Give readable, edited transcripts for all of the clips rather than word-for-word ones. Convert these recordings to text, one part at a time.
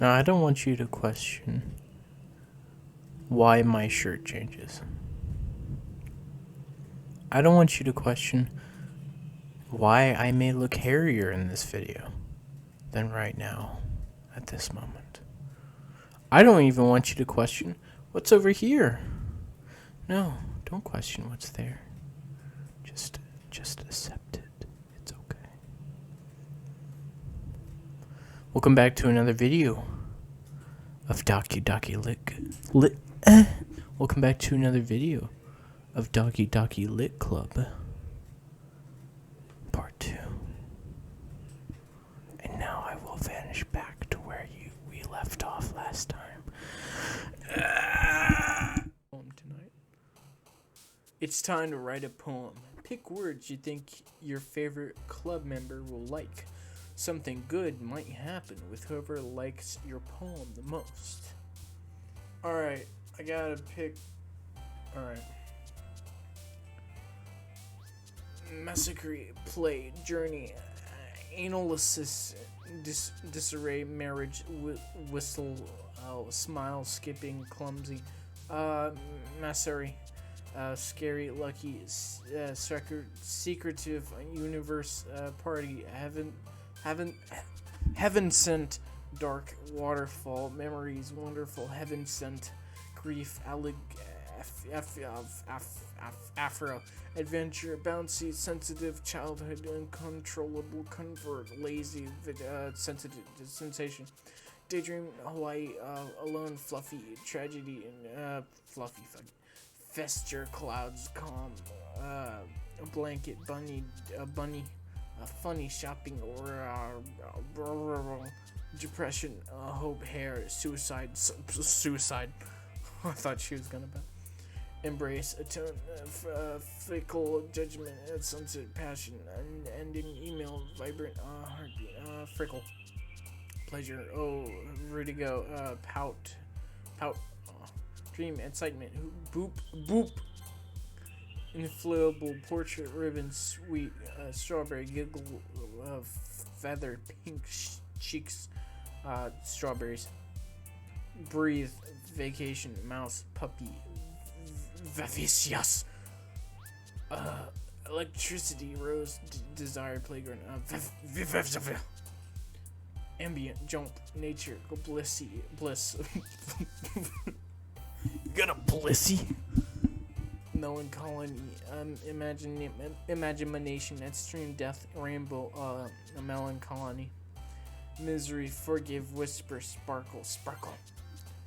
Now, I don't want you to question why my shirt changes. I don't want you to question why I may look hairier in this video than right now, at this moment. I don't even want you to question what's over here. No, don't question what's there. Just accept it. It's okay. Welcome back to another video of Doki Doki Welcome back to another video of Doki Doki Lit Club Part 2. And now I will vanish back to where we left off last time. Tonight. It's time to write a poem. Pick words you think your favorite club member will like. Something good might happen with whoever likes your poem the most. Alright, I gotta pick. Alright. Massacre, play, journey, analysis, disarray, marriage, whistle, smile, skipping, clumsy, massary, scary, lucky, secretive, universe, party, heaven sent, dark, waterfall, memories, wonderful, heaven sent, grief, afro, adventure, bouncy, sensitive, childhood, uncontrollable, convert, lazy, sensitive, sensation, daydream, Hawaii, alone, fluffy, tragedy, and fluffy, festure, clouds, calm, a blanket, bunny, funny, shopping, or depression, hope, hair, suicide. I thought she was gonna bet. Embrace, atone, fickle, judgment, sunset, passion, ending, email, vibrant, heartbeat, frickle, pleasure, vertigo, pout, dream, excitement, boop, inflatable, portrait, ribbon, sweet, strawberry, giggle, feather, pink cheeks, strawberries, breathe, vacation, mouse, puppy, vivacious, electricity, rose, desire, playground, ambient, jump, nature, bliss. You got a blissy? Melancholy, imagination, extreme, death, rainbow, melancholy, misery, forgive, whisper, sparkle,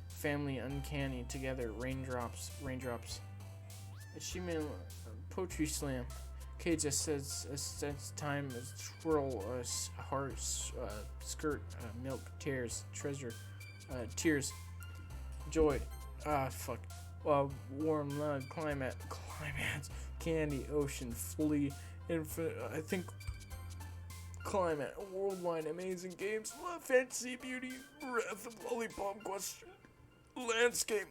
family, uncanny, together, raindrops, achievement, poetry slam, Kate just says time, twirl, heart, skirt, milk, tears, treasure, tears, joy, warm, love, climax, candy, ocean, fully, infinite, I think, climate, worldwide, amazing games, love, fantasy, beauty, breath, lollipop, question, landscape,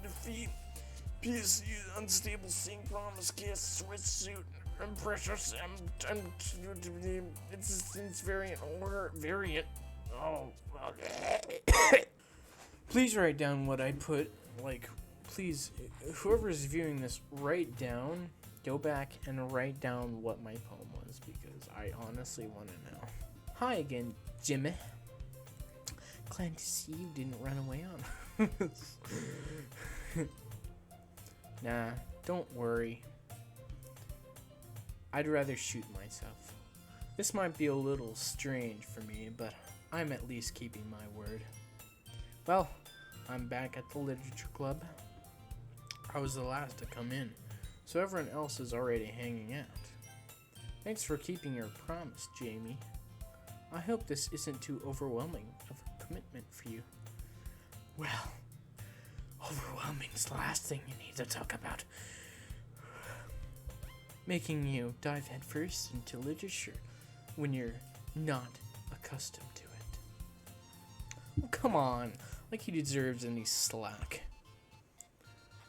defeat, peace, unstable, sing, promise, kiss, switch suit, precious, existence, variant, order, variant. Oh, okay. Please write down what I put. Please, whoever's viewing this, go back and write down what my poem was, because I honestly want to know. Hi again, Jimmy. Glad to see you didn't run away on us. Nah, don't worry. I'd rather shoot myself. This might be a little strange for me, but I'm at least keeping my word. Well, I'm back at the literature club. I was the last to come in, so everyone else is already hanging out. Thanks for keeping your promise, Jamie. I hope this isn't too overwhelming of a commitment for you. Well, overwhelming's the last thing you need to talk about. Making you dive headfirst into literature when you're not accustomed to it. Well, come on, like he deserves any slack.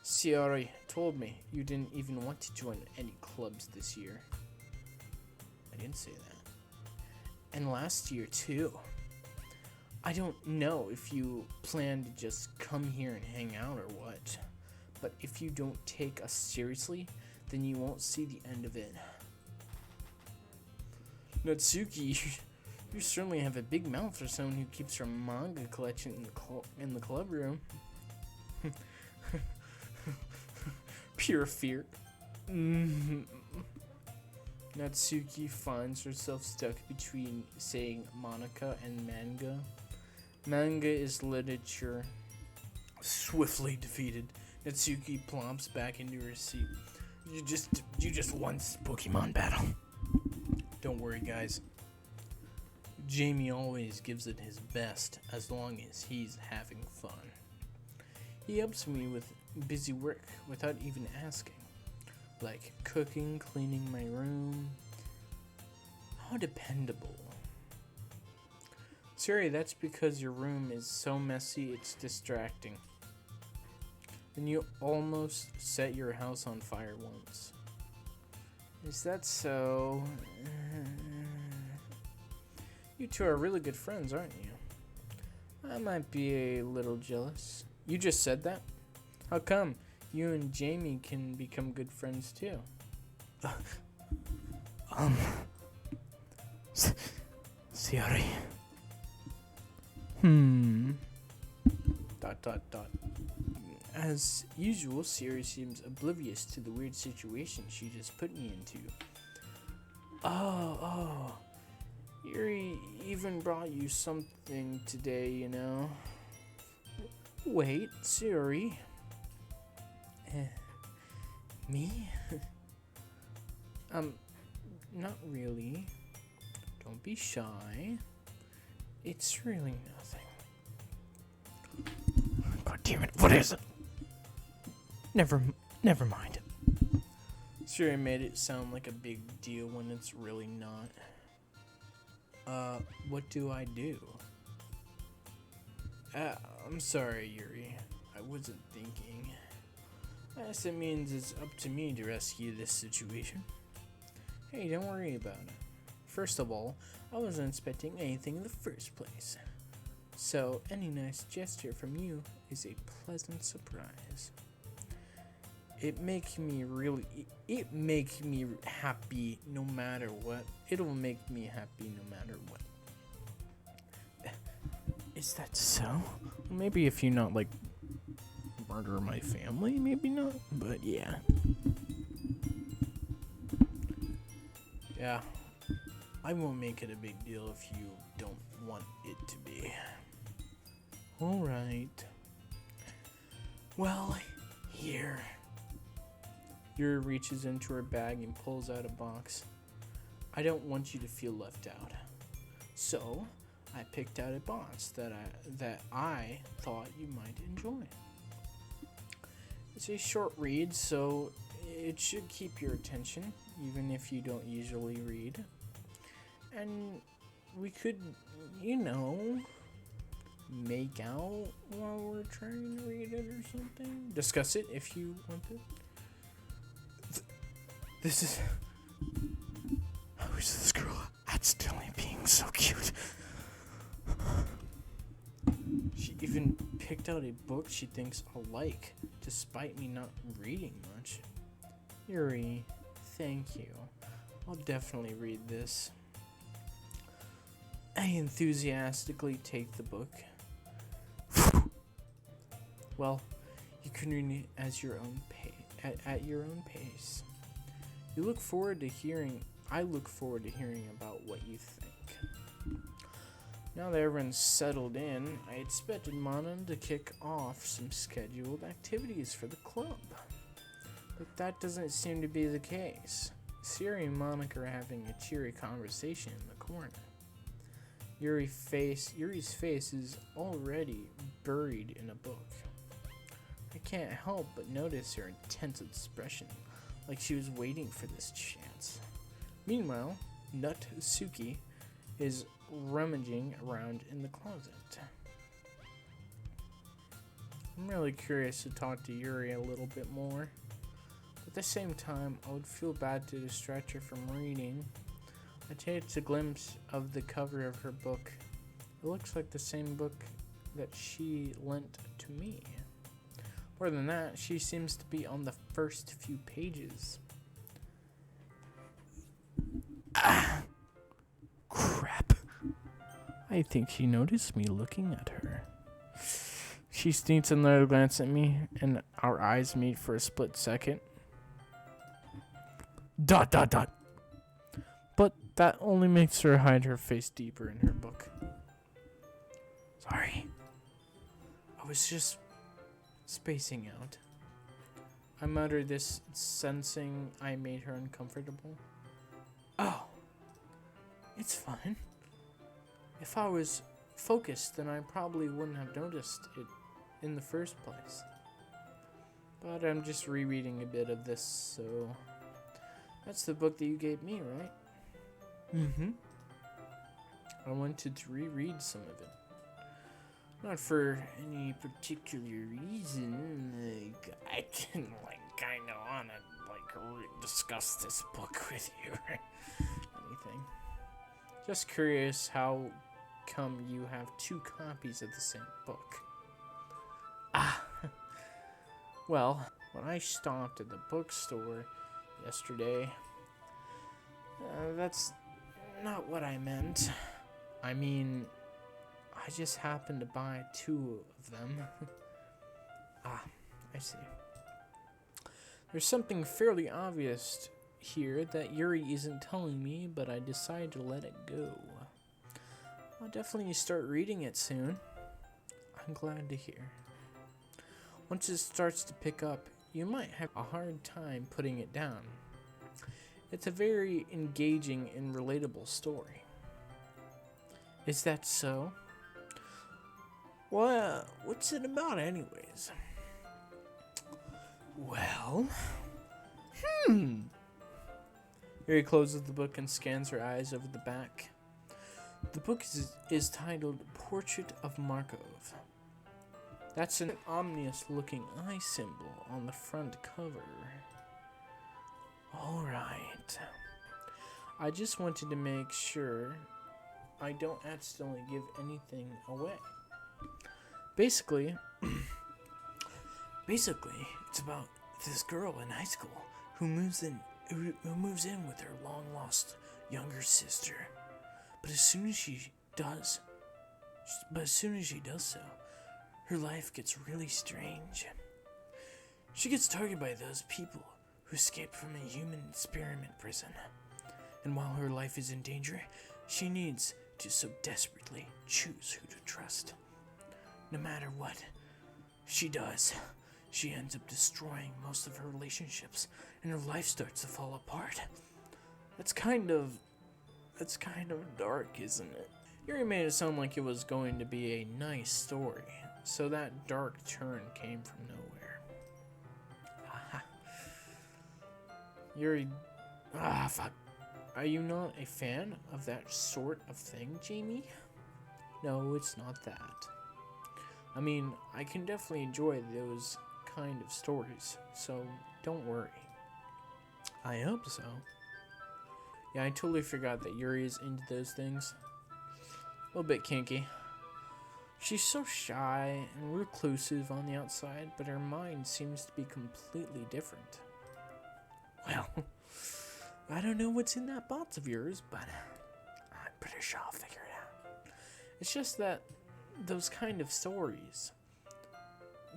Ciara told me you didn't even want to join any clubs this year. I didn't say that. And last year, too. I don't know if you plan to just come here and hang out or what, but if you don't take us seriously, then you won't see the end of it. Natsuki, you certainly have a big mouth for someone who keeps her manga collection in the club room. Pure fear. Natsuki finds herself stuck between saying Monica and manga. Manga is literature. Swiftly defeated, Natsuki plumps back into her seat. You just won this Pokemon battle. Don't worry, guys. Jamie always gives it his best as long as he's having fun. He helps me with busy work without even asking. Like cooking, cleaning my room. How dependable. Sorry, that's because your room is so messy it's distracting. And you almost set your house on fire once. Is that so? You two are really good friends, aren't you? I might be a little jealous. You just said that? How come? You and Jamie can become good friends too. Sorry. Dot. As usual, Siri seems oblivious to the weird situation she just put me into. Oh. Yuri even brought you something today, you know. Wait, Siri. Me? Not really. Don't be shy. It's really nothing. God damn it, what is it? Never mind. Siri made it sound like a big deal when it's really not. What do I do? I'm sorry, Yuri. I wasn't thinking. I guess it means it's up to me to rescue this situation. Hey, don't worry about it. First of all, I wasn't expecting anything in the first place. So, any nice gesture from you is a pleasant surprise. It makes me happy no matter what. It'll make me happy no matter what. Is that so? Maybe if you not like murder my family, maybe not, but yeah. Yeah. I won't make it a big deal if you don't want it to be. Alright. Well, here. Yuri reaches into her bag and pulls out a box. I don't want you to feel left out. So, I picked out a box that I thought you might enjoy. It's a short read, so it should keep your attention, even if you don't usually read. And we could, make out while we're trying to read it or something. Discuss it if you want to. This is... Who's this girl? Accidentally being so cute. She even picked out a book she thinks I'll like, despite me not reading much. Yuri, thank you. I'll definitely read this. I enthusiastically take the book. Well, you can read it as your own at your own pace. I look forward to hearing about what you think. Now that everyone's settled in, I expected Manan to kick off some scheduled activities for the club. But that doesn't seem to be the case. Siri and Monica are having a cheery conversation in the corner. Yuri's face is already buried in a book. I can't help but notice her intense expression, like she was waiting for this chance. Meanwhile, Natsuki is rummaging around in the closet. I'm really curious to talk to Yuri a little bit more. At the same time, I would feel bad to distract her from reading. I take a glimpse of the cover of her book. It looks like the same book that she lent to me. More than that, she seems to be on the first few pages. Ah! Crap. I think she noticed me looking at her. She sneaks another glance at me, and our eyes meet for a split second. ... But that only makes her hide her face deeper in her book. Sorry. I was just spacing out. I muttered this, sensing I made her uncomfortable. Oh, it's fine. If I was focused, then I probably wouldn't have noticed it in the first place. But I'm just rereading a bit of this, so... That's the book that you gave me, right? Mm-hmm. I wanted to reread some of it. Not for any particular reason. Like, I didn't, kind of want to, discuss this book with you or anything. Just curious how come you have 2 copies of the same book. Ah. Well, when I stopped at the bookstore yesterday, that's not what I meant. I mean, I just happened to buy 2 of them. Ah, I see. There's something fairly obvious here that Yuri isn't telling me, but I decided to let it go. I'll definitely start reading it soon. I'm glad to hear. Once it starts to pick up, you might have a hard time putting it down. It's a very engaging and relatable story. Is that so? Well, what's it about anyways? Well... Yuri closes the book and scans her eyes over the back. The book is titled Portrait of Markov. That's an ominous-looking eye symbol on the front cover. Alright. I just wanted to make sure I don't accidentally give anything away. Basically, it's about this girl in high school who moves in with her long-lost younger sister. But as soon as she does so, her life gets really strange. She gets targeted by those people who escaped from a human experiment prison. And while her life is in danger, she needs to so desperately choose who to trust. No matter what she does, she ends up destroying most of her relationships, and her life starts to fall apart. That's kind of dark, isn't it? Yuri made it sound like it was going to be a nice story, so that dark turn came from nowhere. Aha. Yuri... fuck. Are you not a fan of that sort of thing, Jamie? No, it's not that. I mean, I can definitely enjoy those kind of stories, so don't worry. I hope so. Yeah, I totally forgot that Yuri is into those things. A little bit kinky. She's so shy and reclusive on the outside, but her mind seems to be completely different. Well, I don't know what's in that box of yours, but I'm pretty sure I'll figure it out. It's just that those kind of stories,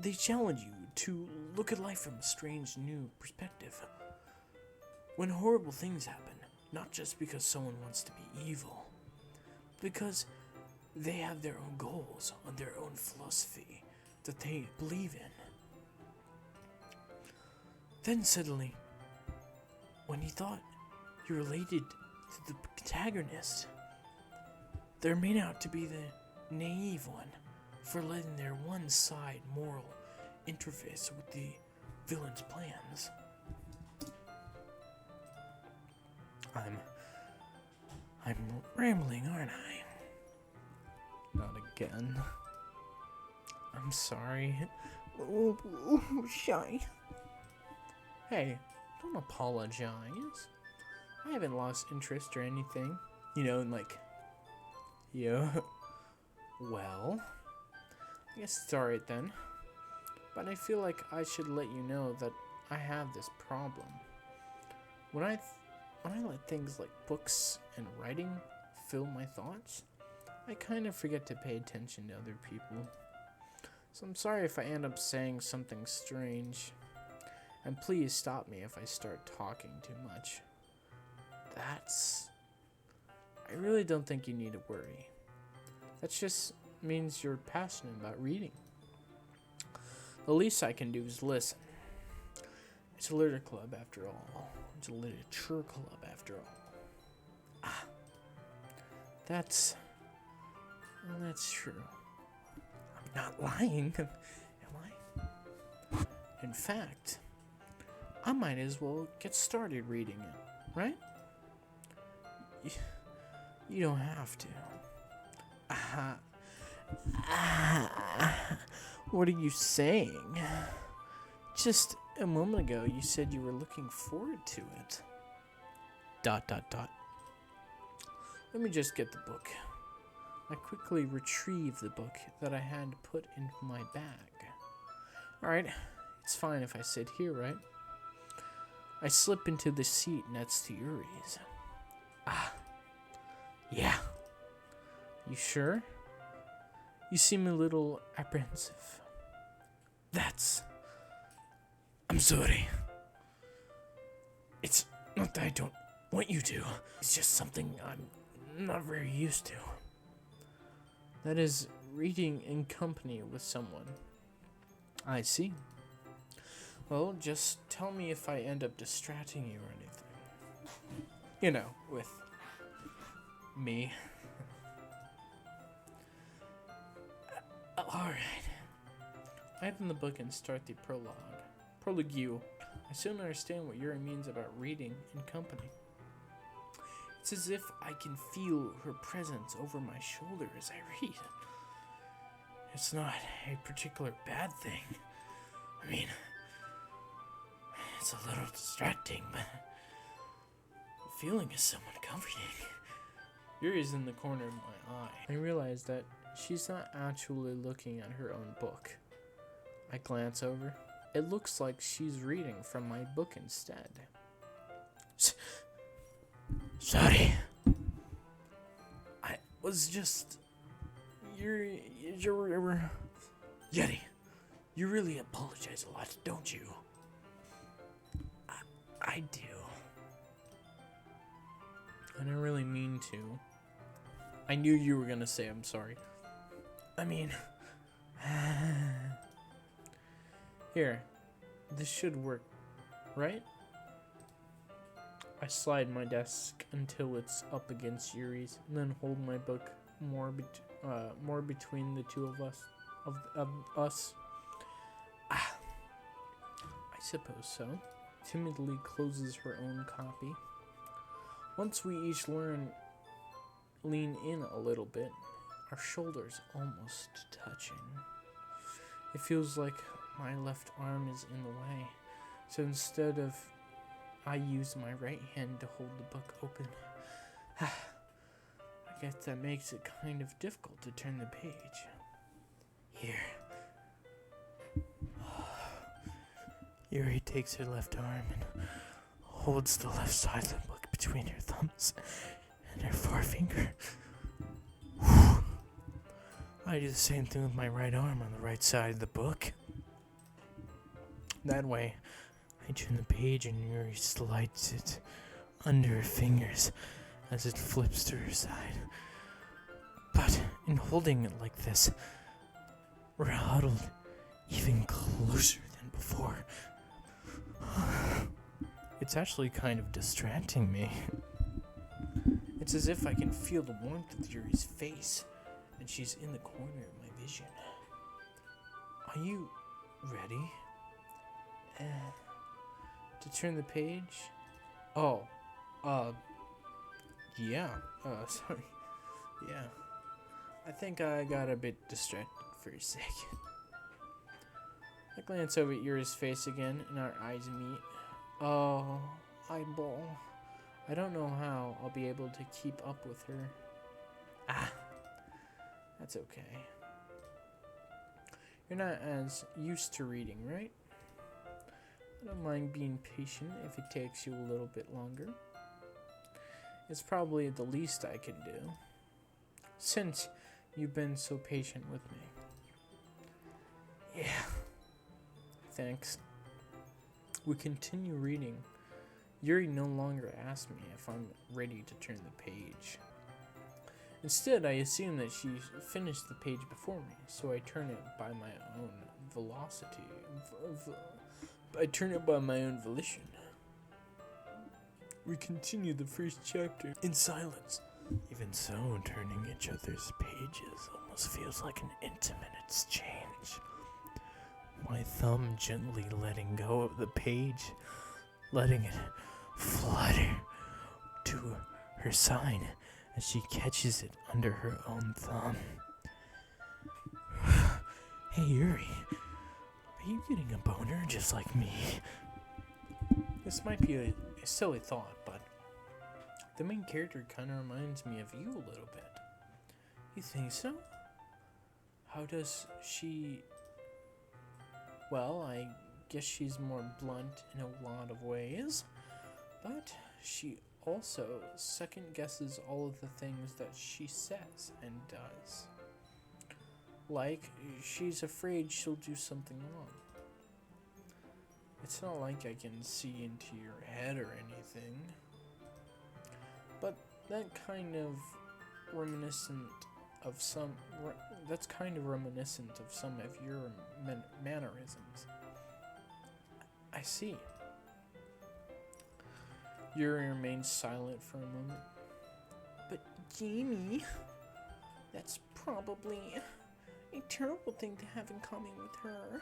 they challenge you to look at life from a strange new perspective. When horrible things happen, not just because someone wants to be evil, because they have their own goals and their own philosophy that they believe in. Then suddenly, when you thought you related to the protagonist, they're made out to be the naive one for letting their one-side moral interface with the villain's plans. I'm rambling, aren't I? Not again. I'm sorry. Oh, shy. Hey, don't apologize. I haven't lost interest or anything. You know, Well, I guess it's alright then. But I feel like I should let you know that I have this problem. When I let things like books and writing fill my thoughts, I kind of forget to pay attention to other people. So I'm sorry if I end up saying something strange. And please stop me if I start talking too much. I really don't think you need to worry. That just means you're passionate about reading. The least I can do is listen. It's a literature club after all. It's a literature club after all. That's true. I'm not lying, am I? In fact, I might as well get started reading it, right? You don't have to. What are you saying? Just a moment ago, you said you were looking forward to it. ... Let me just get the book. I quickly retrieved the book that I had put in my bag. Alright, it's fine if I sit here, right? I slip into the seat next to Yuri's. Yeah. You sure? You seem a little apprehensive. I'm sorry. It's not that I don't want you to. It's just something I'm not very used to. That is reading in company with someone. I see. Well, just tell me if I end up distracting you or anything. You know, with me. Alright. I open the book and start the prologue. Prologue. I still don't understand what Yuri means about reading in company. It's as if I can feel her presence over my shoulder as I read. It's not a particular bad thing. I mean, it's a little distracting, but the feeling is somewhat comforting. Yuri's in the corner of my eye. I realize that she's not actually looking at her own book. I glance over. It looks like she's reading from my book instead. Sorry. I was just... Yeti, you really apologize a lot, don't you? I do. I didn't really mean to. I knew you were gonna say I'm sorry. I mean... Here. This should work, right? I slide my desk until it's up against Yuri's, and then hold my book more between the two of us. I suppose so. Timidly closes her own copy. Once we each lean in a little bit, our shoulders almost touching. It feels like my left arm is in the way, so instead of I use my right hand to hold the book open. I guess that makes it kind of difficult to turn the page. Here. Yuri takes her left arm and holds the left side of the book between her thumbs and her forefinger. I do the same thing with my right arm on the right side of the book. That way, I turn the page and Yuri slides it under her fingers as it flips to her side. But in holding it like this, we're huddled even closer than before. It's actually kind of distracting me. It's as if I can feel the warmth of Yuri's face, and she's in the corner of my vision. Are you ready? To turn the page? Yeah. Sorry. Yeah. I think I got a bit distracted for a second. I glance over at Yuri's face again, and our eyes meet. Oh, eyeball. I don't know how I'll be able to keep up with her. That's okay. You're not as used to reading, right? I don't mind being patient if it takes you a little bit longer. It's probably the least I can do, since you've been so patient with me. Yeah, thanks. We continue reading. Yuri no longer asks me if I'm ready to turn the page. Instead, I assume that she finished the page before me, so I turn it by my own velocity. I turn it by my own volition. We continue the first chapter in silence. Even so, turning each other's pages almost feels like an intimate exchange. My thumb gently letting go of the page, letting it flutter to her side as she catches it under her own thumb. Hey Yuri, are you getting a boner just like me? This might be a silly thought, but the main character kind of reminds me of you a little bit. You think so? How does she... Well, I guess she's more blunt in a lot of ways, but she also second guesses all of the things that she says and does. Like, she's afraid she'll do something wrong. It's not like I can see into your head or anything, but that's kind of reminiscent of some of your mannerisms. I see. Yuri remains silent for a moment. But Jamie, that's probably a terrible thing to have in common with her.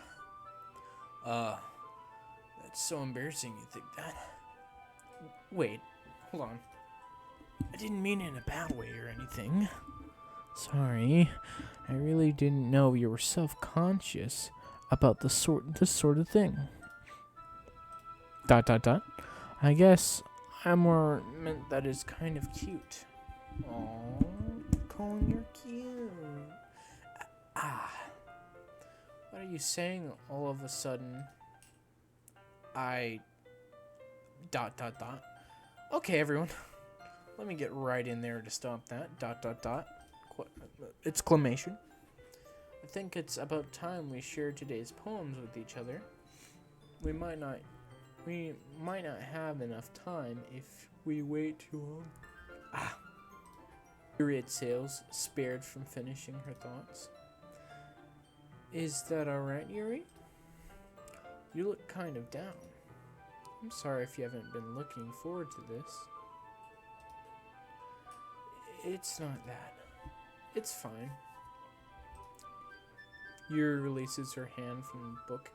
That's so embarrassing you think that. Wait, hold on. I didn't mean it in a bad way or anything. Sorry, I really didn't know you were self-conscious about this sort of thing. ... I guess I more meant that is kind of cute. Aww, Colin, you're cute. What are you saying all of a sudden? Okay, everyone. Let me get right in there to stop that. ... Exclamation. I think it's about time we share today's poems with each other. We might not have enough time if we wait too long. Yuri exhales, spared from finishing her thoughts. Is that alright, Yuri? You look kind of down. I'm sorry if you haven't been looking forward to this. It's not that. It's fine. Yuri releases her hand from the book,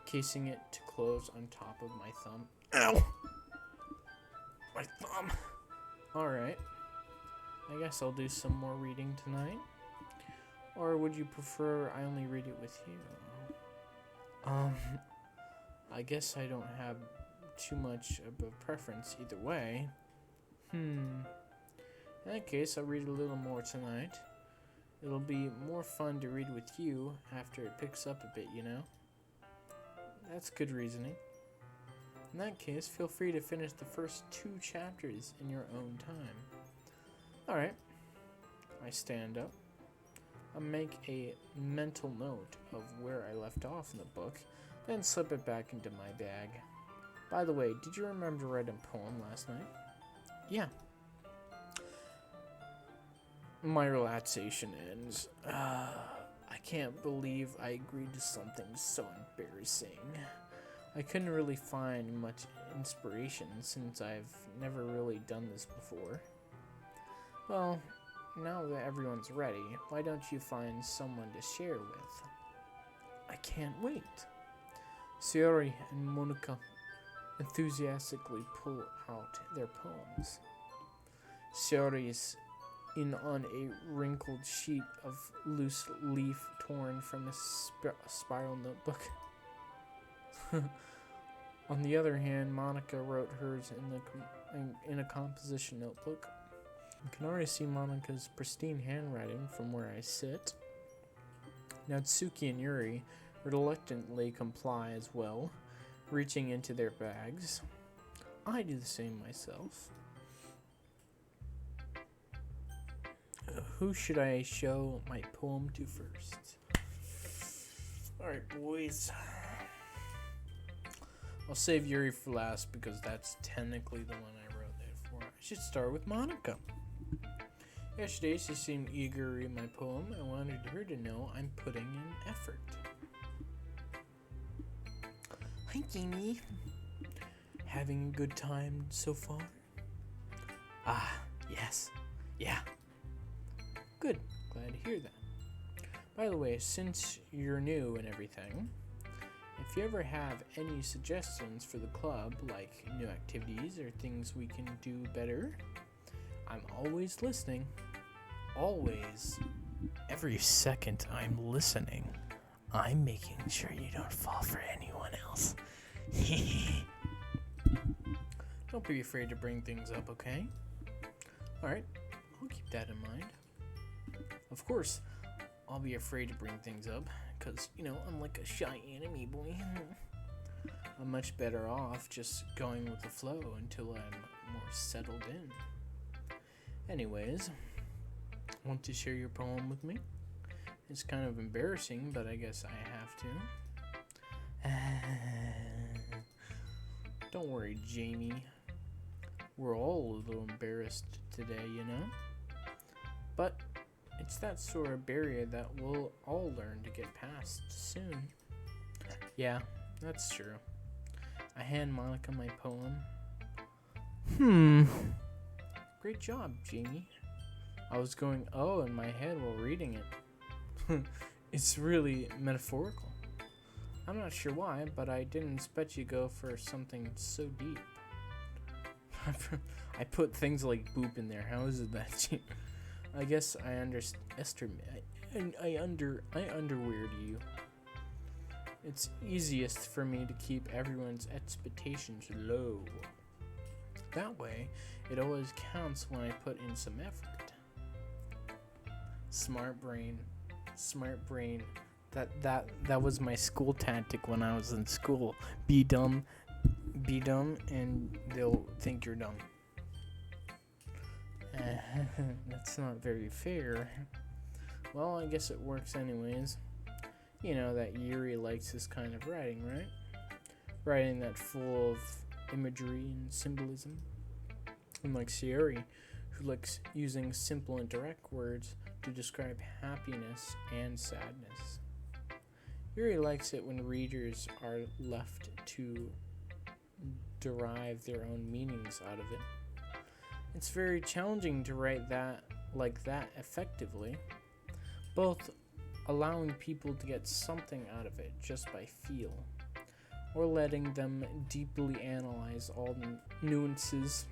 casing it to close on top of my thumb. Ow! My thumb. Alright. I guess I'll do some more reading tonight. Or would you prefer I only read it with you? I guess I don't have too much of a preference either way. In that case, I'll read a little more tonight. It'll be more fun to read with you after it picks up a bit, you know? That's good reasoning. In that case, feel free to finish the first 2 chapters in your own time. Alright. I stand up. I make a mental note of where I left off in the book, then slip it back into my bag. By the way, did you remember to write a poem last night? Yeah. My relaxation ends. I can't believe I agreed to something so embarrassing. I couldn't really find much inspiration since I've never really done this before. Well, now that everyone's ready, why don't you find someone to share with? I can't wait. Sayori and Monica enthusiastically pull out their poems. Sayori is in on a wrinkled sheet of loose leaf torn from a spiral notebook. On the other hand, Monica wrote hers in a composition notebook. I can already see Monika's pristine handwriting from where I sit. Natsuki and Yuri reluctantly comply as well, reaching into their bags. I do the same myself. Who should I show my poem to first? Alright, boys. I'll save Yuri for last because that's technically the one I wrote it for. I should start with Monika. Yesterday, she seemed eager to read my poem. I wanted her to know I'm putting in effort. Hi, Jamie. Having a good time so far? Ah, yes. Yeah. Good. Glad to hear that. By the way, since you're new and everything, if you ever have any suggestions for the club, like new activities or things we can do better, I'm always listening. Always. Every second I'm listening, I'm making sure you don't fall for anyone else. Don't be afraid to bring things up, okay? Alright, I'll keep that in mind. Of course, I'll be afraid to bring things up, because, I'm like a shy anime boy. I'm much better off just going with the flow until I'm more settled in. Anyways, want to share your poem with me? It's kind of embarrassing, but I guess I have to. Don't worry, Jamie. We're all a little embarrassed today, But it's that sort of barrier that we'll all learn to get past soon. Yeah, that's true. I hand Monika my poem. Great job, Jamie. I was going, oh, in my head while reading it. It's really metaphorical. I'm not sure why, but I didn't expect you to go for something so deep. I put things like boop in there. How is it that cheap? I guess I underestimate. I underweird you. It's easiest for me to keep everyone's expectations low. That way, it always counts when I put in some effort. Smart brain. Smart brain. That was my school tactic when I was in school. Be dumb, and they'll think you're dumb. That's not very fair. Well, I guess it works anyways. You know that Yuri likes this kind of writing, right? Writing that full of imagery and symbolism. Unlike Sayori, who likes using simple and direct words to describe happiness and sadness. Yuri likes it when readers are left to derive their own meanings out of it. It's very challenging to write that like that effectively, both allowing people to get something out of it just by feel, or letting them deeply analyze all the nuances.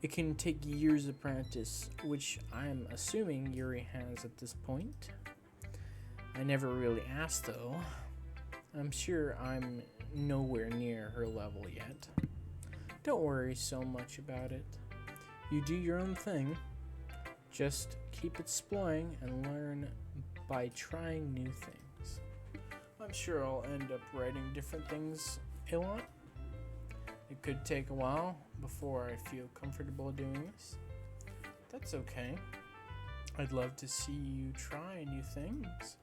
It can take years of practice, which I'm assuming Yuri has at this point. I never really asked though. I'm sure I'm nowhere near her level yet. Don't worry so much about it. You do your own thing. Just keep exploring and learn by trying new things. I'm sure I'll end up writing different things a lot. It could take a while before I feel comfortable doing this. That's okay. I'd love to see you try new things.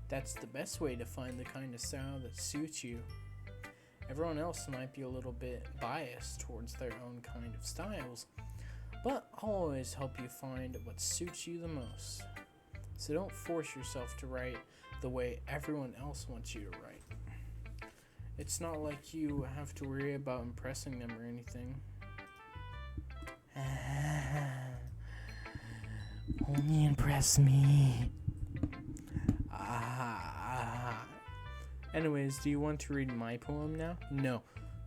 That's the best way to find the kind of style that suits you. Everyone else might be a little bit biased towards their own kind of styles, but I'll always help you find what suits you the most. So don't force yourself to write the way everyone else wants you to write. It's not like you have to worry about impressing them or anything. Only impress me. Anyways, do you want to read my poem now? No,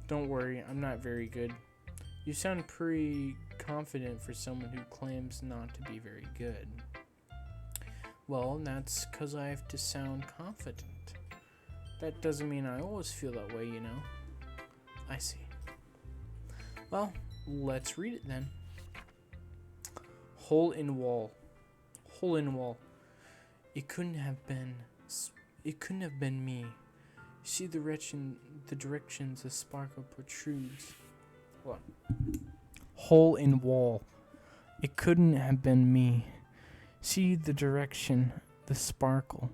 don't worry, I'm not very good. You sound pretty confident for someone who claims not to be very good. Well, that's because I have to sound confident. That doesn't mean I always feel that way, I see. Well, let's read it then. Hole in wall. Hole in wall. It couldn't have been. It couldn't have been me. See the directions the sparkle protrudes. What? Hole in wall. It couldn't have been me. See the direction the sparkle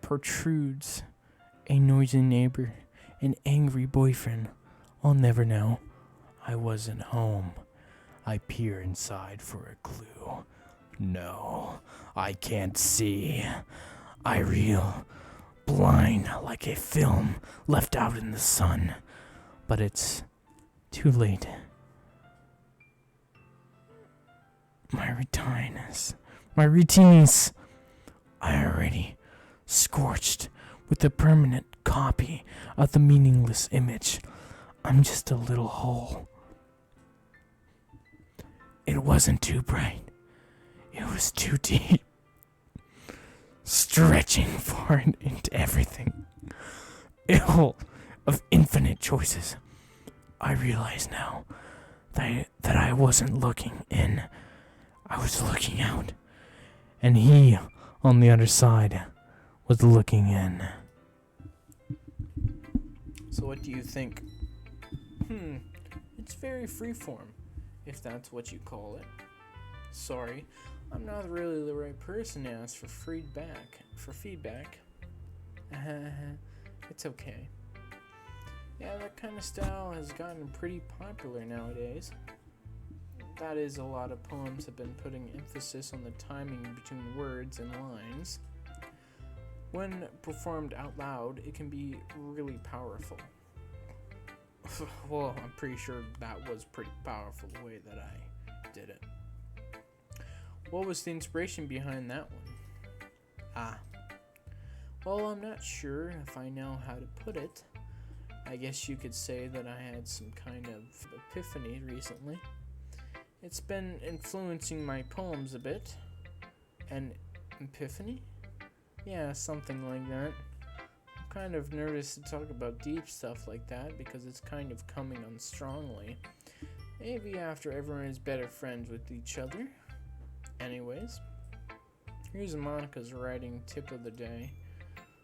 protrudes. A noisy neighbor, an angry boyfriend. I'll never know. I wasn't home. I peer inside for a clue. No, I can't see. I reel, blind like a film left out in the sun. But it's too late. My retinas, I already scorched with a permanent copy of the meaningless image. I'm just a little hole. It wasn't too bright. It was too deep. Stretching far into everything. Ill of infinite choices. I realize now that I wasn't looking in. I was looking out. And he, on the other side, was looking in. So what do you think? It's very freeform, if that's what you call it. Sorry, I'm not really the right person to ask for feedback. It's okay. Yeah, that kind of style has gotten pretty popular nowadays. That is, a lot of poems have been putting emphasis on the timing between words and lines. When performed out loud, it can be really powerful. Well, I'm pretty sure that was pretty powerful the way that I did it. What was the inspiration behind that one? Well, I'm not sure if I know how to put it. I guess you could say that I had some kind of epiphany recently. It's been influencing my poems a bit. An epiphany? Yeah, something like that. I'm kind of nervous to talk about deep stuff like that because it's kind of coming on strongly. Maybe after everyone is better friends with each other. Anyways, here's Monica's writing tip of the day.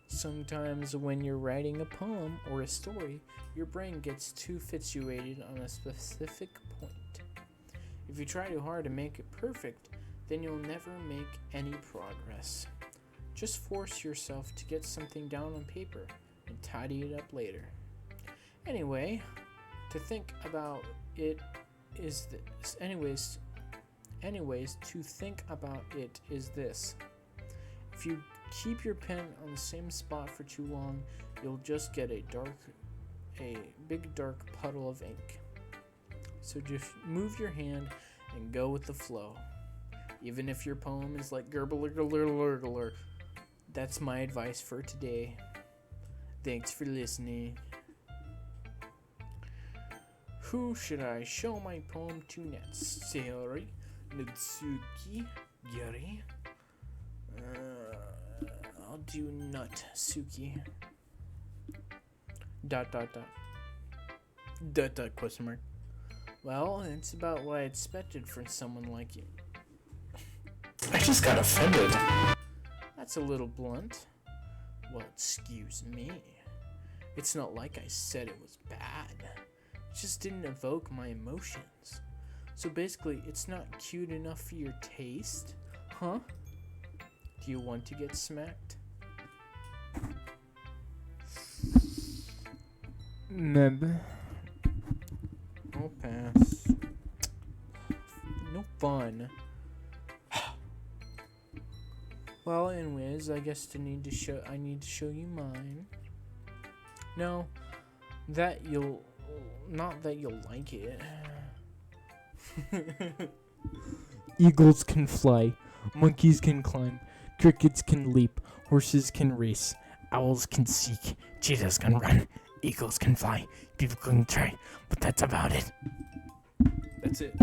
Sometimes when you're writing a poem or a story, your brain gets too fixated on a specific point. If you try too hard to make it perfect, then you'll never make any progress. Just force yourself to get something down on paper and tidy it up later. Anyway, to think about it is this. Anyways, to think about it is this. If you keep your pen on the same spot for too long, you'll just get a big dark puddle of ink. So just move your hand and go with the flow. Even if your poem is like gerblr. That's my advice for today. Thanks for listening. Who should I show my poem to next? Sayori, Natsuki, Yuri. I'll do Nutsuki. ... question mark. Well, it's about what I expected from someone like you. I just got offended. That's a little blunt. Well, excuse me. It's not like I said it was bad. It just didn't evoke my emotions. So basically, it's not cute enough for your taste? Huh? Do you want to get smacked? Meb. I'll pass. No fun. Well, anyways, I guess I need to show you mine. No, not that you'll like it. Eagles can fly, monkeys can climb, crickets can leap, horses can race, owls can seek, cheetahs can run, eagles can fly, people can try, but that's about it. That's it.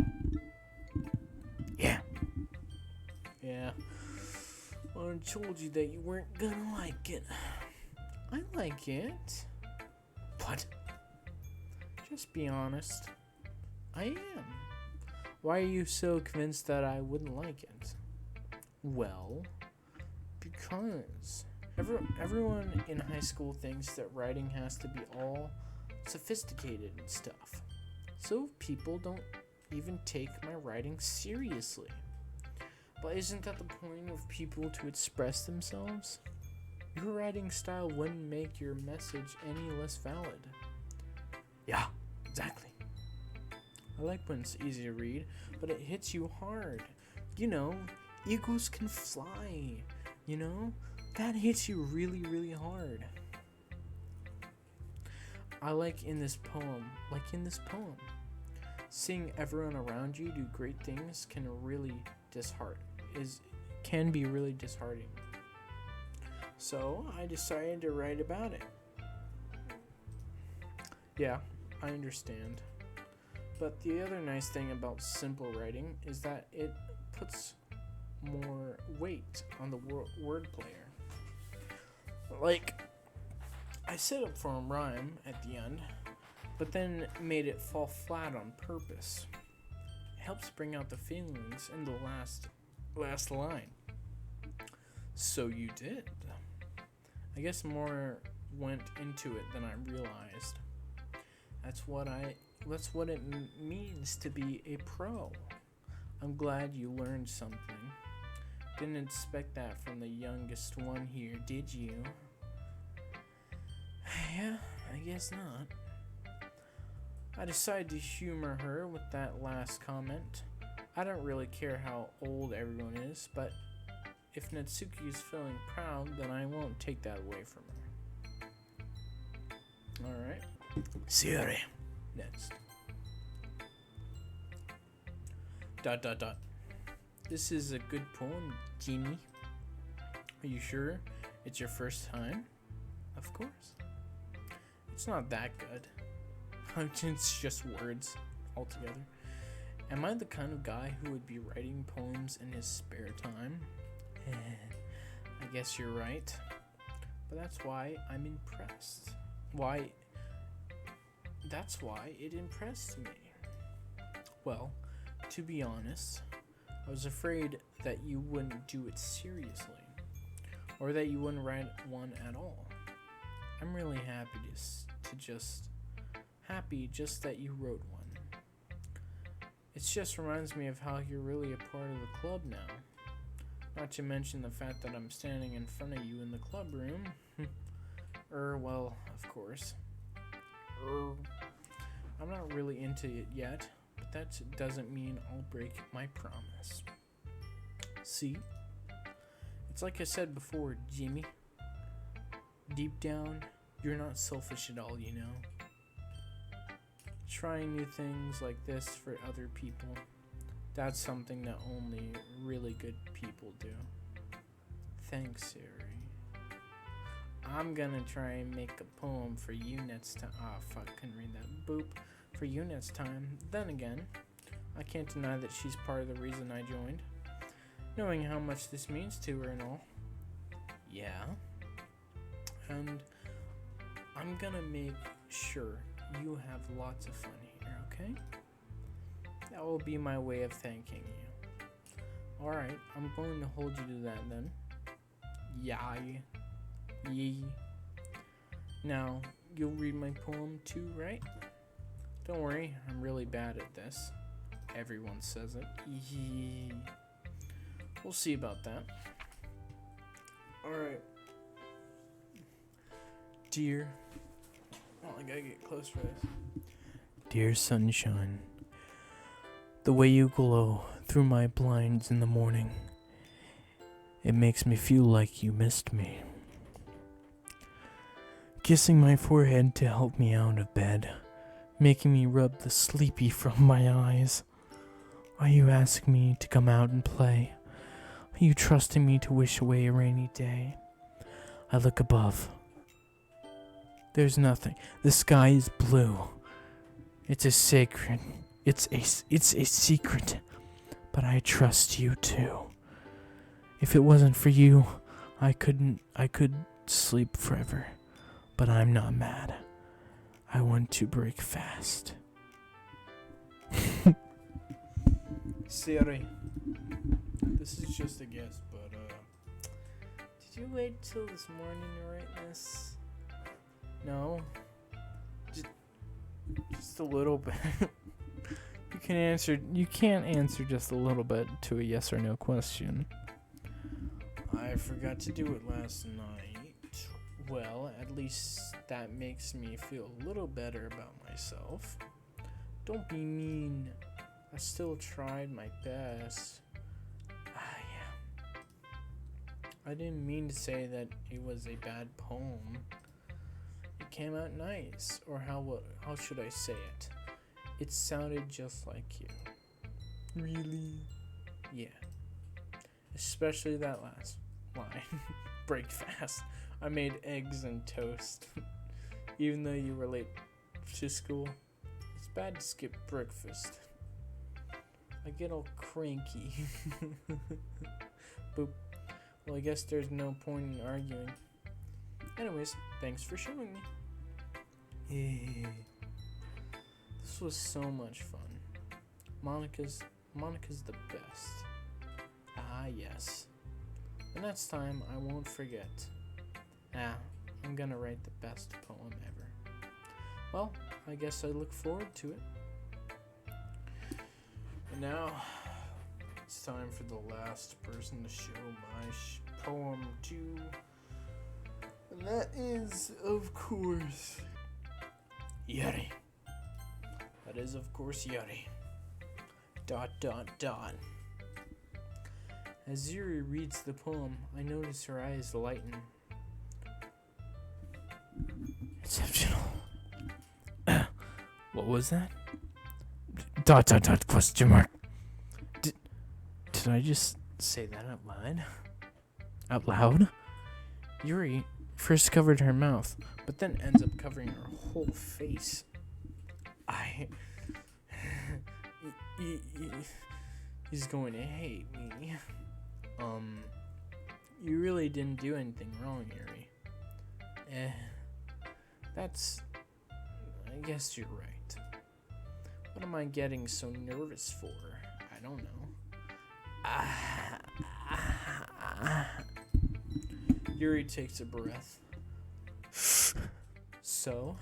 Yeah. Well, I told you that you weren't gonna like it. I like it. What? Just be honest. I am. Why are you so convinced that I wouldn't like it? Well, because everyone in high school thinks that writing has to be all sophisticated and stuff. So people don't even take my writing seriously. But isn't that the point of people to express themselves? Your writing style wouldn't make your message any less valid. Yeah, exactly. I like when it's easy to read, but it hits you hard. You know, eagles can fly. You know, that hits you really, really hard. I like in this poem, seeing everyone around you do great things can be really disheartening. So I decided to write about it. Yeah, I understand. But the other nice thing about simple writing is that it puts more weight on the word player. Like, I set up for a rhyme at the end, but then made it fall flat on purpose. It helps bring out the feelings in the last line. So you did. I guess more went into it than I realized. That's what it means to be a pro. I'm glad you learned something. Didn't expect that from the youngest one here, did you? Yeah, I guess not. I decided to humor her with that last comment. I don't really care how old everyone is, but if Natsuki is feeling proud, then I won't take that away from her. Alright. Sayori. Next. ... This is a good poem, Jimmy. Are you sure it's your first time? Of course. It's not that good. It's just words altogether. Am I the kind of guy who would be writing poems in his spare time? I guess you're right. But that's why I'm impressed. That's why it impressed me. Well, to be honest, I was afraid that you wouldn't do it seriously, or that you wouldn't write one at all. I'm really happy just that you wrote one. It just reminds me of how you're really a part of the club now. Not to mention the fact that I'm standing in front of you in the club room. Well, of course. I'm not really into it yet, but that doesn't mean I'll break my promise. See? It's like I said before, Jimmy. Deep down, you're not selfish at all, you know? Trying new things like this for other people, that's something that only really good people do. Thanks, Siri. I'm gonna try and make a poem for you next time. Ah, fuck, couldn't read that. Boop. For you next time. Then again, I can't deny that she's part of the reason I joined. Knowing how much this means to her and all. Yeah. And I'm gonna make sure you have lots of fun here, okay? That will be my way of thanking you. Alright, I'm going to hold you to that then. Yee. Now, you'll read my poem too, right? Don't worry, I'm really bad at this. Everyone says it. Yee. We'll see about that. Alright. Dear... Oh, I gotta get close for this. Dear sunshine, the way you glow through my blinds in the morning, it makes me feel like you missed me. Kissing my forehead to help me out of bed, making me rub the sleepy from my eyes. Are you asking me to come out and play? Are you trusting me to wish away a rainy day? I look above. There's nothing. The sky is blue. It's a secret. It's a secret. But I trust you too. If it wasn't for you, I could sleep forever. But I'm not mad. I want to break fast. Siri, this is just a guess, but did you wait till this morning to write this? No, just a little bit. You can't answer just a little bit to a yes or no question. I forgot to do it last night. Well, at least that makes me feel a little better about myself. Don't be mean. I still tried my best. Yeah. I didn't mean to say that it was a bad poem. It came out nice. Or how should I say it? It sounded just like you. Really? Yeah. Especially that last line. Break fast. I made eggs and toast. Even though you were late to school. It's bad to skip breakfast. I get all cranky. Boop. Well, I guess there's no point in arguing. Anyways, thanks for showing me. This was so much fun. Monica's the best. Ah, yes. The next time I won't forget. I'm gonna write the best poem ever. Well, I guess I look forward to it. And now, it's time for the last person to show my poem to. And that is, of course, Yuri. That is, of course, Yuri. ... As Yuri reads the poem, I notice her eyes lighten. Exceptional. What was that? ... question mark. Did I just say that out loud? Out loud? Yuri first covered her mouth, but then ends up covering her whole face. He's going to hate me. You really didn't do anything wrong, Yuri. I guess you're right. What am I getting so nervous for? I don't know. Yuri takes a breath. So,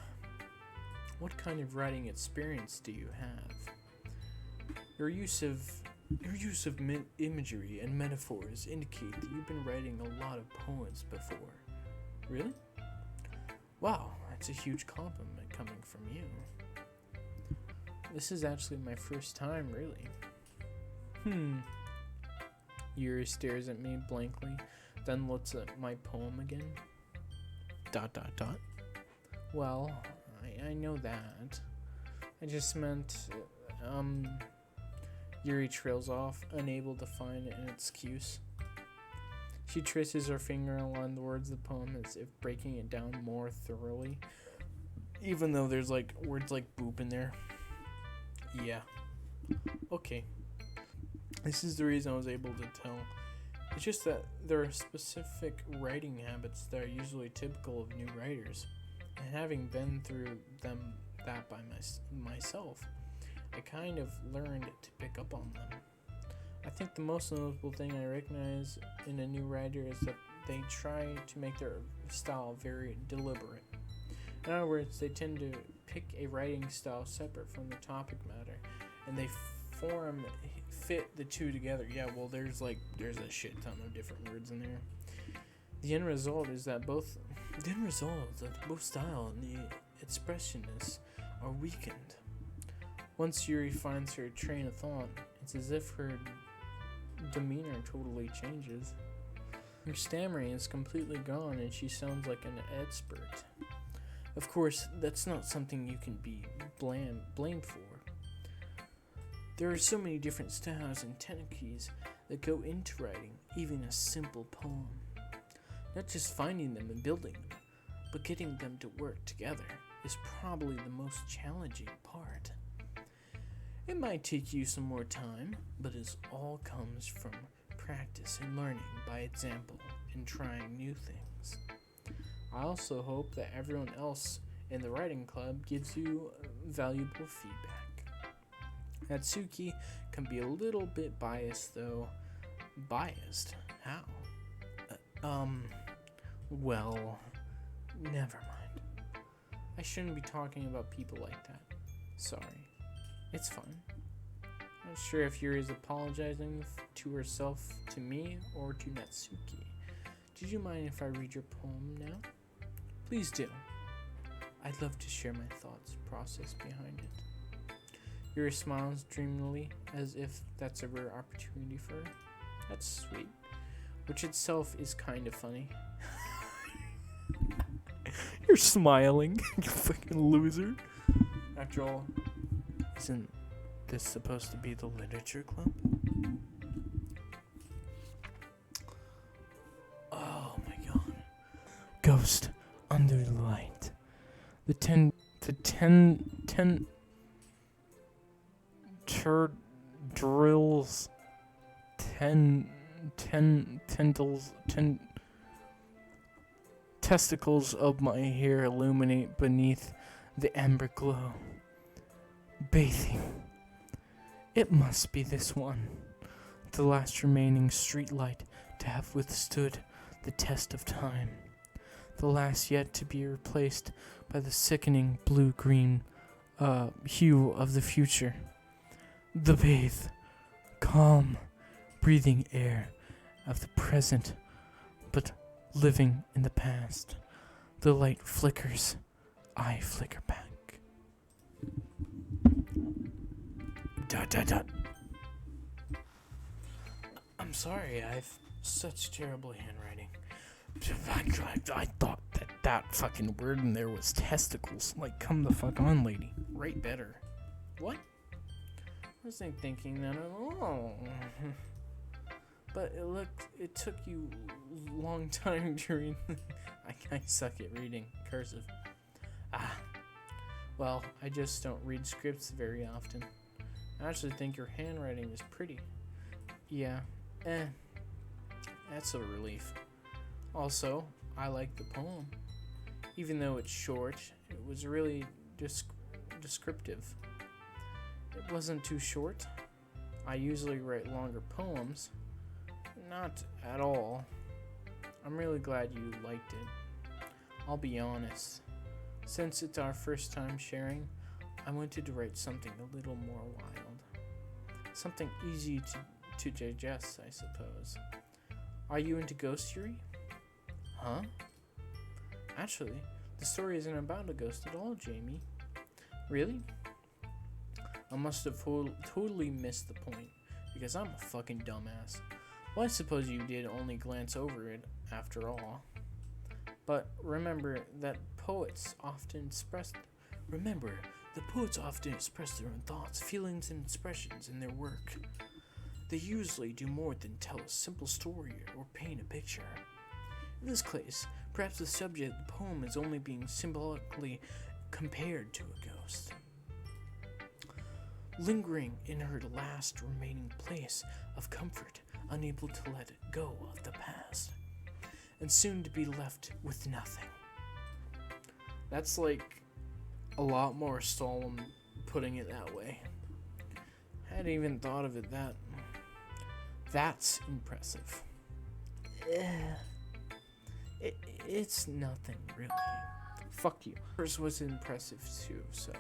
what kind of writing experience do you have? Your use of imagery and metaphors indicate that you've been writing a lot of poems before. Really? Wow, that's a huge compliment coming from you. This is actually my first time, really. Yuri stares at me blankly, then looks at my poem again. ... Well, I know that. I just meant, Yuri trails off, unable to find an excuse. She traces her finger along the words of the poem as if breaking it down more thoroughly, even though there's words like boop in there. Yeah. Okay. This is the reason I was able to tell. It's just that there are specific writing habits that are usually typical of new writers, and having been through that by myself, I kind of learned to pick up on them. I think the most notable thing I recognize in a new writer is that they try to make their style very deliberate. In other words, they tend to pick a writing style separate from the topic matter, and they fit the two together. Yeah, well, there's a shit ton of different words in there. The end result is that both style and the expressionists are weakened. Once Yuri finds her train of thought, it's as if her demeanor totally changes. Her stammering is completely gone and she sounds like an expert. Of course, that's not something you can be blamed for. There are so many different styles and techniques that go into writing even a simple poem. Not just finding them and building them, but getting them to work together is probably the most challenging part. It might take you some more time, but it all comes from practice and learning by example and trying new things. I also hope that everyone else in the writing club gives you valuable feedback. Natsuki can be a little bit biased, though. Biased? How? Well, never mind. I shouldn't be talking about people like that. Sorry. It's fine. Not sure if Yuri is apologizing to herself, to me, or to Natsuki. Did you mind if I read your poem now? Please do. I'd love to share my thoughts, process behind it. Yuri smiles dreamily, as if that's a rare opportunity for her. That's sweet. Which itself is kind of funny. You're smiling, you fucking loser. After all, isn't this supposed to be the literature club? Oh my god. Ghost under the light. The ten drills, testicles of my hair illuminate beneath the amber glow. Bathing. It must be this one, the last remaining streetlight to have withstood the test of time, the last yet to be replaced by the sickening blue-green hue of the future. The bathe, calm, breathing air of the present, but living in the past. The light flickers, I flicker back. Dot dot dot. I'm sorry, I've such terrible handwriting. I thought that fucking word in there was testicles. Like, come the fuck on, lady. Write better. What? I wasn't thinking that at all. But it took you a long time to read. I suck at reading cursive. Well, I just don't read scripts very often. I actually think your handwriting is pretty. Yeah, that's a relief. Also, I like the poem. Even though it's short, it was really descriptive. It wasn't too short. I usually write longer poems. Not at all. I'm really glad you liked it. I'll be honest. Since it's our first time sharing, I wanted to write something a little more wild. Something easy to digest, I suppose. Are you into ghost Yuri? Huh? Actually, the story isn't about a ghost at all, Jamie. Really? I must have totally missed the point, because I'm a fucking dumbass. Well, I suppose you did only glance over it, after all. But remember that poets often express their own thoughts, feelings, and expressions in their work. They usually do more than tell a simple story or paint a picture. In this case, perhaps the subject of the poem is only being symbolically compared to a ghost. Lingering in her last remaining place of comfort, unable to let it go of the past, and soon to be left with nothing. That's like a lot more solemn putting it that way. Hadn't even thought of it that. That's impressive. It's nothing really. Fuck you. Hers was impressive too, so.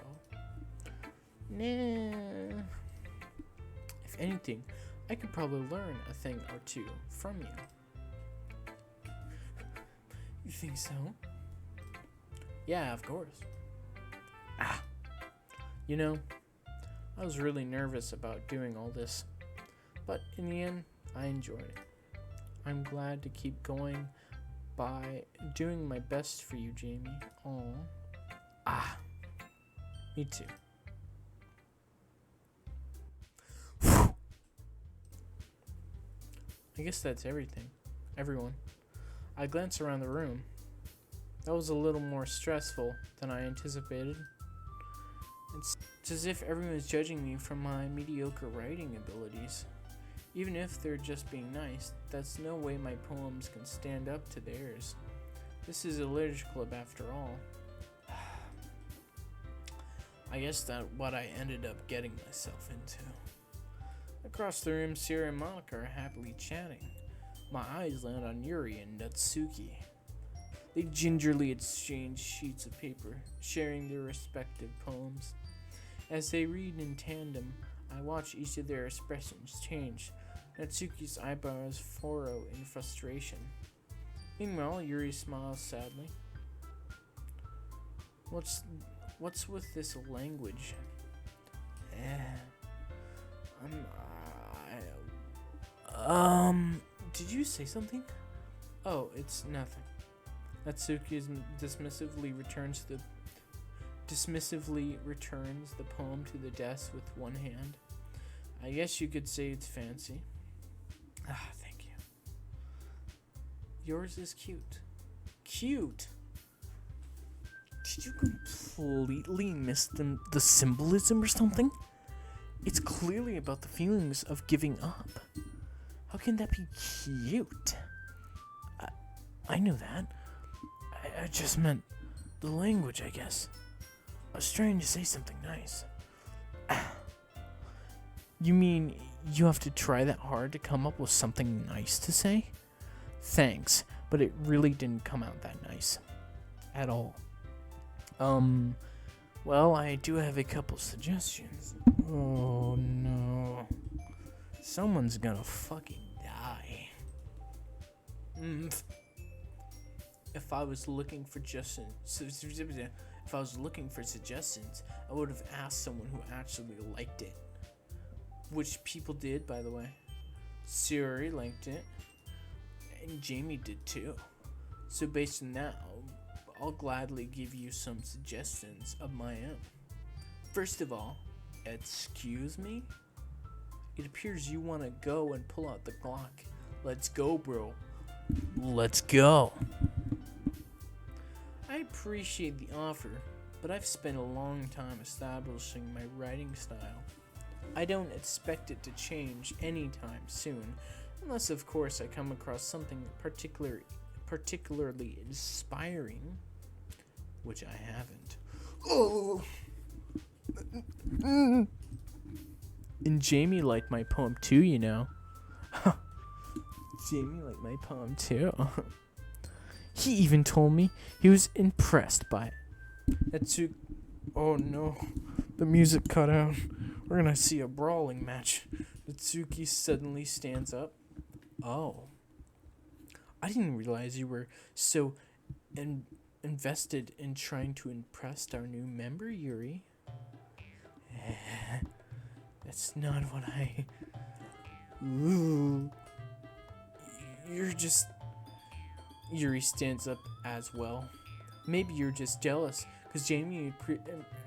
Nah. If anything, I could probably learn a thing or two from you. You think so? Yeah, of course. You know, I was really nervous about doing all this, but in the end, I enjoyed it. I'm glad to keep going by doing my best for you, Jamie. Aw. Me too. I guess that's everything. Everyone. I glanced around the room. That was a little more stressful than I anticipated. It's as if everyone is judging me from my mediocre writing abilities. Even if they're just being nice, that's no way my poems can stand up to theirs. This is a literature club after all. I guess that's what I ended up getting myself into. Across the room, Sierra and Monica are happily chatting. My eyes land on Yuri and Natsuki. They gingerly exchange sheets of paper, sharing their respective poems. As they read in tandem, I watch each of their expressions change. Natsuki's eyebrows furrow in frustration. Meanwhile, Yuri smiles sadly. What's with this language? Did you say something? Oh, it's nothing. Natsuki dismissively returns the poem to the desk with one hand. I guess you could say it's fancy. Ah, thank you. Yours is cute. Cute? Did you completely miss the symbolism or something? It's clearly about the feelings of giving up. How can that be cute? I knew that. I just meant the language, I guess. I was trying to say something nice. You mean you have to try that hard to come up with something nice to say? Thanks, but it really didn't come out that nice. At all. Well, I do have a couple suggestions. Oh no. Someone's gonna fucking die. If I was looking for suggestions, I would have asked someone who actually liked it. Which people did, by the way. Siri liked it. And Jamie did too. So based on that, I'll gladly give you some suggestions of my own. First of all, excuse me? It appears you want to go and pull out the Glock. Let's go, bro. Let's go. I appreciate the offer, but I've spent a long time establishing my writing style. I don't expect it to change anytime soon, unless of course I come across something particularly inspiring, which I haven't. Oh. And Jamie liked my poem too, you know. Jamie liked my poem too. He even told me he was impressed by it. Oh no, the music cut out. We're gonna see a brawling match. Natsuki suddenly stands up. Oh. I didn't realize you were so invested in trying to impress our new member, Yuri. That's not what I... Ooh. You're just... Yuri stands up as well. Maybe you're just jealous, because Jamie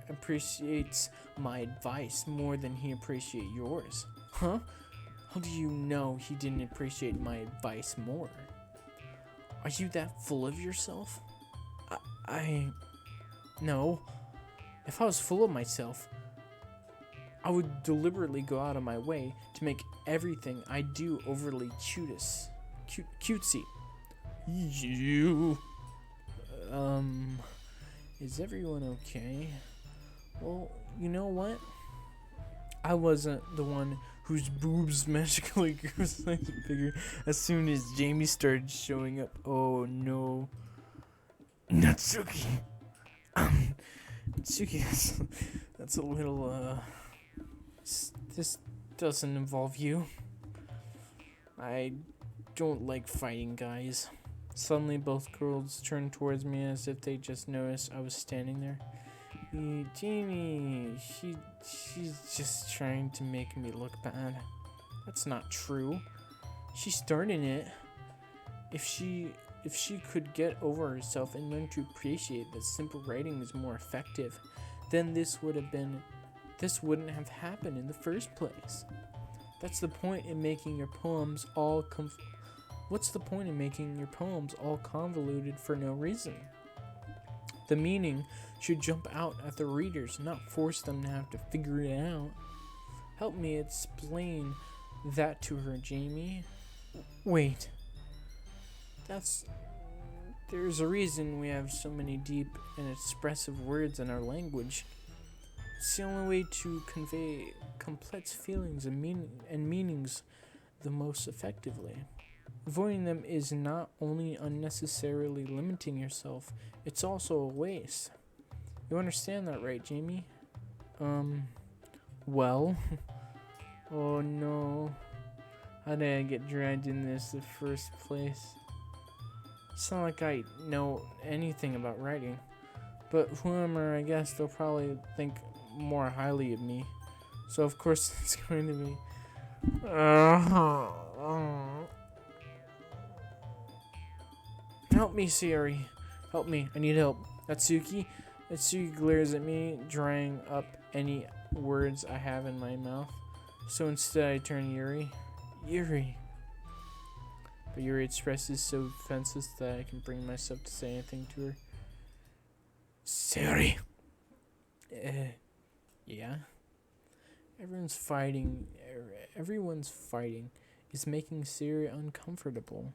appreciates my advice more than he appreciates yours. Huh? How do you know he didn't appreciate my advice more? Are you that full of yourself? No. If I was full of myself, I would deliberately go out of my way to make everything I do overly cutesy. You. Is everyone okay? Well, you know what? I wasn't the one whose boobs magically grew slightly bigger as soon as Jamie started showing up. Oh no. Natsuki. Natsuki, that's a little, this doesn't involve you. I don't like fighting guys. Suddenly both girls turned towards me as if they just noticed I was standing there. Jamie, she's just trying to make me look bad. That's not true. She started it. If she could get over herself and learn to appreciate that simple writing is more effective, then this wouldn't have happened in the first place. What's the point in making your poems all convoluted for no reason? The meaning should jump out at the readers, not force them to have to figure it out. Help me explain that to her, Jamie. Wait. There's a reason we have so many deep and expressive words in our language. It's the only way to convey complex feelings and meanings the most effectively. Avoiding them is not only unnecessarily limiting yourself, it's also a waste. You understand that, right, Jamie? Well. Oh no. How did I get dragged in this the first place? It's not like I know anything about writing. But whoever, I guess they'll probably think more highly of me. So of course it's going to be... Help me, Siri. Help me. I need help. Natsuki? Natsuki glares at me, drying up any words I have in my mouth. So instead I turn Yuri. Yuri. But Yuri expresses so defenseless that I can bring myself to say anything to her. Siri. Yeah? Everyone's fighting is making Siri uncomfortable.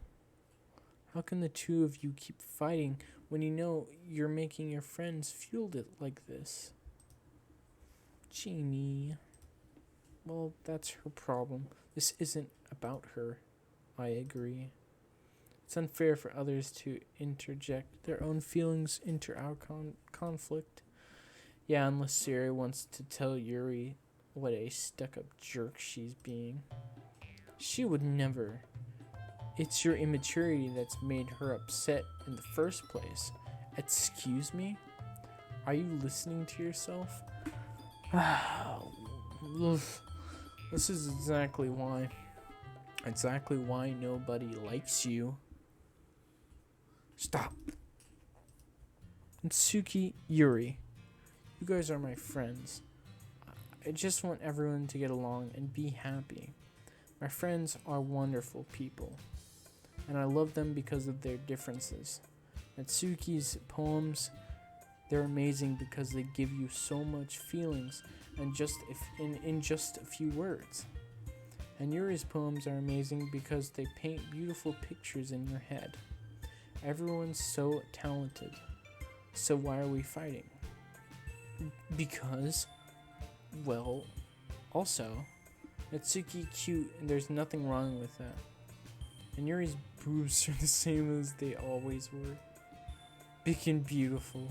How can the two of you keep fighting when you know you're making your friends feel it like this? Jamie. Well, that's her problem. This isn't about her. I agree. It's unfair for others to interject their own feelings into our conflict. Yeah, unless Siri wants to tell Yuri what a stuck-up jerk she's being. She would never. It's your immaturity that's made her upset in the first place. Excuse me? Are you listening to yourself? This is exactly why nobody likes you. Stop. Natsuki, Yuri, you guys are my friends. I just want everyone to get along and be happy. My friends are wonderful people, and I love them because of their differences. Natsuki's poems, they're amazing because they give you so much feelings and in just a few words. And Yuri's poems are amazing because they paint beautiful pictures in your head. Everyone's so talented. So why are we fighting? Because, well, also, Natsuki cute and there's nothing wrong with that. And Yuri's boobs are the same as they always were. Big and beautiful. ...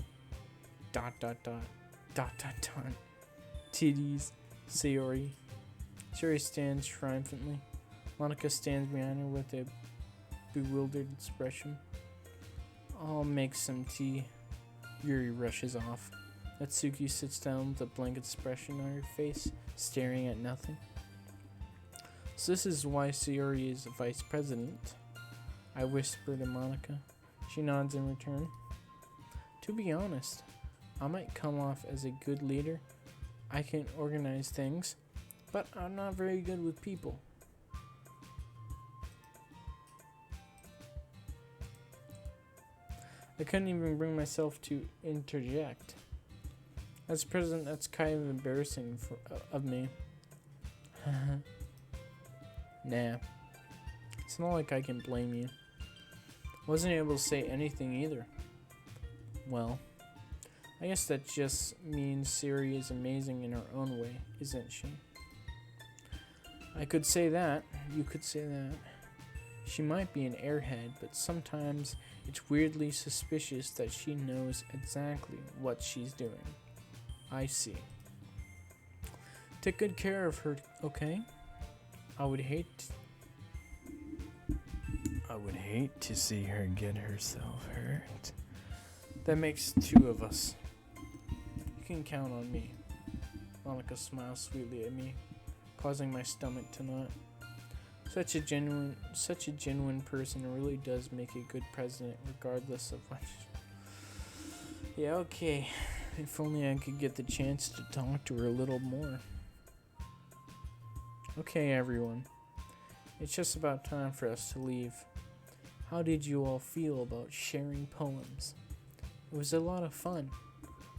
Titties. Sayori. Sayori stands triumphantly. Monica stands behind her with a bewildered expression. I'll make some tea. Yuri rushes off. Natsuki sits down with a blank expression on her face, staring at nothing. So this is why Sayori is vice president, I whisper to Monica. She nods in return. To be honest, I might come off as a good leader. I can organize things, but I'm not very good with people. I couldn't even bring myself to interject. As president, that's kind of embarrassing of me. Nah. It's not like I can blame you. Wasn't able to say anything either. Well, I guess that just means Siri is amazing in her own way, isn't she? I could say that. You could say that. She might be an airhead, but sometimes it's weirdly suspicious that she knows exactly what she's doing. I see. Take good care of her, okay? I would hate to see her get herself hurt. That makes two of us. You can count on me. Monica smiles sweetly at me, causing my stomach to knot. Such a genuine person really does make a good president, regardless of what. Yeah, okay. If only I could get the chance to talk to her a little more. Okay, everyone. It's just about time for us to leave. How did you all feel about sharing poems? It was a lot of fun.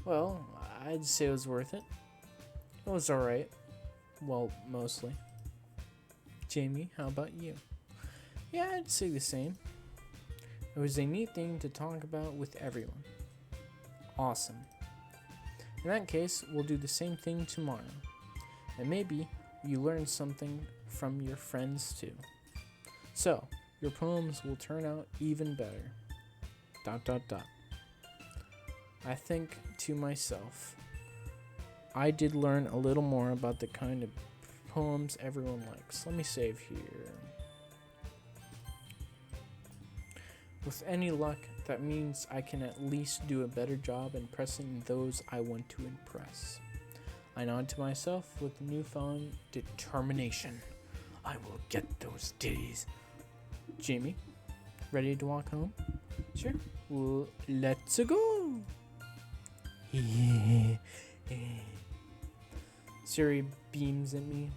Well, I'd say it was worth it. It was alright. Well, mostly. Jamie, how about you? Yeah, I'd say the same. It was a neat thing to talk about with everyone. Awesome. In that case, we'll do the same thing tomorrow. And maybe you learn something from your friends too. So, your poems will turn out even better. ... I think to myself, I did learn a little more about the kind of poems everyone likes. Let me save here. With any luck, that means I can at least do a better job impressing those I want to impress. I nod to myself with newfound determination. I will get those ditties. Jamie, ready to walk home? Sure. Well, let's go. Siri beams at me.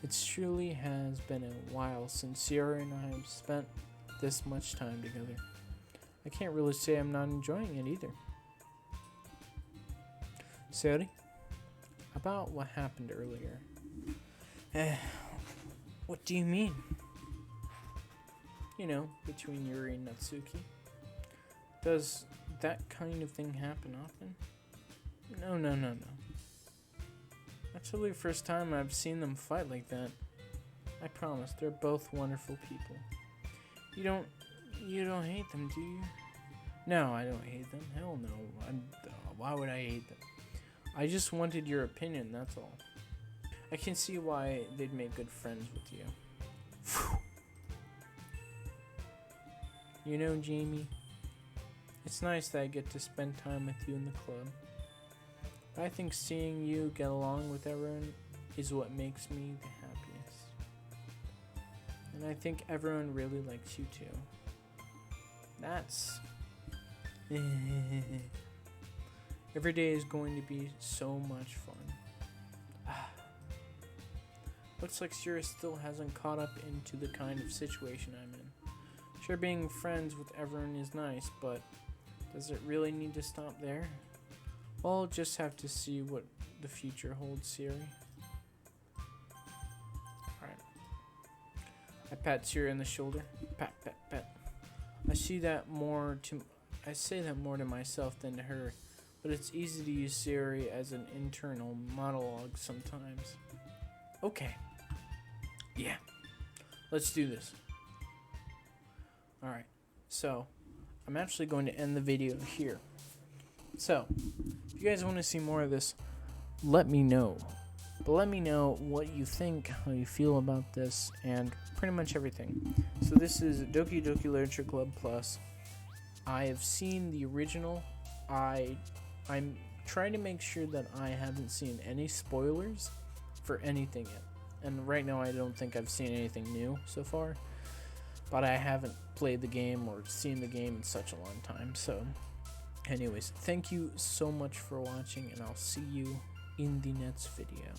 It surely has been a while since Sierra and I have spent this much time together. I can't really say I'm not enjoying it either. Siri, about what happened earlier. What do you mean? You know, between Yuri and Natsuki. Does that kind of thing happen often? No. Actually, the first time I've seen them fight like that. I promise, they're both wonderful people. You don't hate them, do you? No, I don't hate them. Hell no. Why would I hate them? I just wanted your opinion, that's all. I can see why they'd make good friends with you. Phew. You know, Jamie, it's nice that I get to spend time with you in the club. But I think seeing you get along with everyone is what makes me the happiest. And I think everyone really likes you too. That's... Every day is going to be so much fun. Looks like Sierra still hasn't caught up into the kind of situation I'm in. Sure, being friends with everyone is nice, but does it really need to stop there? Well, I'll just have to see what the future holds, Siri. Alright. I pat Siri on the shoulder. Pat. I say that more to myself than to her, but it's easy to use Siri as an internal monologue sometimes. Okay. Yeah. Let's do this. Alright. So, I'm actually going to end the video here. So, if you guys want to see more of this, let me know. But let me know what you think, how you feel about this, and pretty much everything. So this is Doki Doki Literature Club Plus. I have seen the original. I'm trying to make sure that I haven't seen any spoilers for anything yet. And right now I don't think I've seen anything new so far. But I haven't played the game or seen the game in such a long time. So anyways, thank you so much for watching, and I'll see you in the next video.